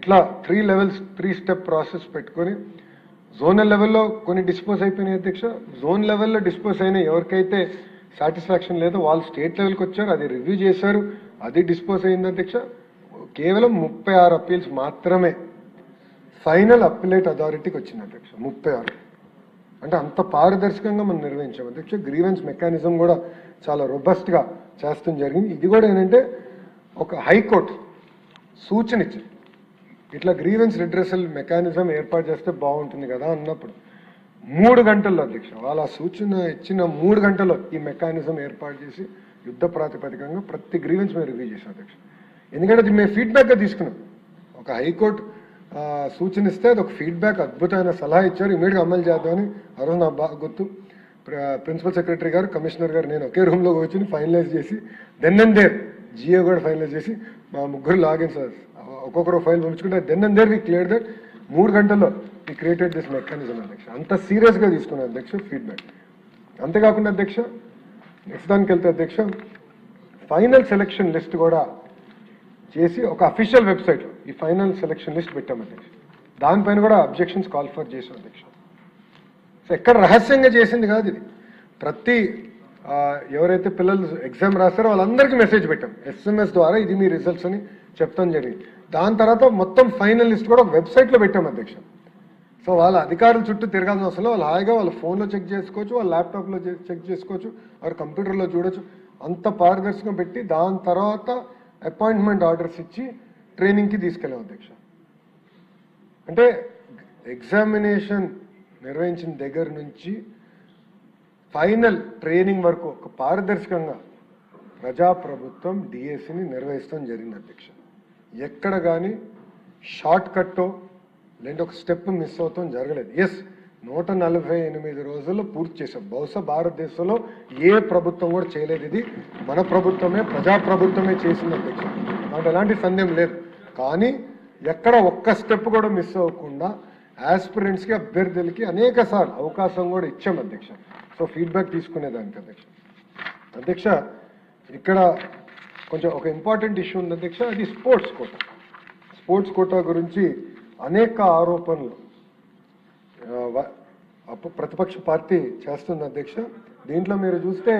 ఇట్లా 3 levels 3 step process పెట్టుకొని zonal లెవెల్లో కొన్ని డిస్పోజ్ అయిపోయినాయి అధ్యక్ష. జోన్ లెవెల్లో డిస్పోజ్ అయిన ఎవరికైతే సాటిస్ఫాక్షన్ లేదో వాళ్ళు స్టేట్ లెవెల్కి వచ్చారు, అది రివ్యూ చేశారు, అది డిస్పోజ్ అయింది అధ్యక్ష. కేవలం 36 అప్పీల్స్ మాత్రమే ఫైనల్ అప్పీలేట్ అథారిటీకి వచ్చింది అధ్యక్ష. 36 అంటే అంత పారదర్శకంగా మనం నిర్వహించాం అధ్యక్ష. గ్రీవెన్స్ మెకానిజం కూడా చాలా రొబస్ట్గా చేస్తాం జరిగింది. ఇది కూడా ఏంటంటే ఒక హైకోర్టు సూచన ఇచ్చింది, ఇట్లా గ్రీవెన్స్ రిడ్రెసల్ మెకానిజం ఏర్పాటు చేస్తే బాగుంటుంది కదా అన్నప్పుడు 3 గంటల్లో అధ్యక్ష వాళ్ళ సూచన ఇచ్చిన 3 గంటల్లో ఈ మెకానిజం ఏర్పాటు చేసి యుద్ధ ప్రాతిపదికంగా ప్రతి గ్రీవెన్స్ మేము రివ్యూ చేసాం అధ్యక్ష. ఎందుకంటే అది మేము ఫీడ్బ్యాక్గా తీసుకున్నాం. ఒక హైకోర్టు సూచన ఇస్తే అది ఒక ఫీడ్బ్యాక్, అద్భుతమైన సలహా ఇచ్చారు, ఇమీడియట్గా అమలు చేద్దామని. ఆ రోజు నాకు బాగా గుర్తు, ప్రిన్సిపల్ సెక్రటరీ గారు, కమిషనర్ గారు, నేను ఒకే రూమ్లో కూర్చొని ఫైనలైజ్ చేసి దెన్ అండ్ దేర్ జియో కూడా ఫైనలైజ్ చేసి మా ముగ్గురు లాగిన్ సార్ ఒక్కొక్కరు ఫైల్ పంపించుకుంటే then and there we clear that 3 గంటల్లో వి క్రియేటెడ్ దిస్ మెకానిజం అధ్యక్ష. అంత సీరియస్గా తీసుకున్నాను అధ్యక్ష ఫీడ్బ్యాక్. అంతేకాకుండా అధ్యక్ష నెక్స్ట్ దానికి వెళ్తే అధ్యక్ష ఫైనల్ సెలక్షన్ లిస్ట్ కూడా చేసి ఒక అఫీషియల్ వెబ్సైట్లో ఈ ఫైనల్ సెలక్షన్ లిస్ట్ పెట్టాం అధ్యక్ష. దానిపైన కూడా అబ్జెక్షన్స్ కాల్ ఫర్ చేసాం అధ్యక్ష. సో ఎక్కడ రహస్యంగా చేసింది కాదు ఇది, ప్రతి ఎవరైతే పిల్లలు ఎగ్జామ్ రాస్తారో వాళ్ళందరికీ మెసేజ్ పెట్టాం SMS ద్వారా, ఇది మీ రిజల్ట్స్ అని చెప్తాం జరిగింది. దాని తర్వాత మొత్తం ఫైనల్ లిస్ట్ కూడా ఒక వెబ్సైట్లో పెట్టాం అధ్యక్ష. సో వాళ్ళ అధికారుల చుట్టూ తిరగాల్సిన అవసరం వాళ్ళు హాయిగా వాళ్ళ ఫోన్లో చెక్ చేసుకోవచ్చు, వాళ్ళ ల్యాప్టాప్లో చెక్ చేసుకోవచ్చు, వారి కంప్యూటర్లో చూడొచ్చు. అంత పారదర్శకంగా పెట్టి దాని తర్వాత అపాయింట్మెంట్ ఆర్డర్స్ ఇచ్చి ట్రైనింగ్కి తీసుకెళ్ళాం అధ్యక్ష. అంటే ఎగ్జామినేషన్ నిర్వహించిన దగ్గర నుంచి ఫైనల్ ట్రైనింగ్ వరకు ఒక పారదర్శకంగా ప్రజాప్రభుత్వం డిఎస్సిని నిర్వహిస్తాం జరిగింది అధ్యక్ష. ఎక్కడ కానీ షార్ట్ కట్టో లేదంటే ఒక స్టెప్ మిస్ అవుతాం జరగలేదు. ఎస్ 148 రోజుల్లో పూర్తి చేశాం. బహుశా భారతదేశంలో ఏ ప్రభుత్వం కూడా చేయలేదు. ఇది మన ప్రభుత్వమే, ప్రజాప్రభుత్వమే చేసింది అధ్యక్ష, అంటే ఎలాంటి సందేహం లేదు. కానీ ఎక్కడ ఒక్క స్టెప్ కూడా మిస్ అవ్వకుండా ఆస్పిరెంట్స్కి, అభ్యర్థులకి అనేక సార్లు అవకాశం కూడా ఇచ్చాం అధ్యక్ష. సో ఫీడ్బ్యాక్ తీసుకునేదానికి అధ్యక్ష. అధ్యక్ష ఇక్కడ కొంచెం ఒక ఇంపార్టెంట్ ఇష్యూ ఉంది అధ్యక్ష, అది స్పోర్ట్స్ కోటా. స్పోర్ట్స్ కోటా గురించి అనేక ఆరోపణలు ప్రతిపక్ష పార్టీ చేస్తుంది అధ్యక్ష. దీంట్లో మీరు చూస్తే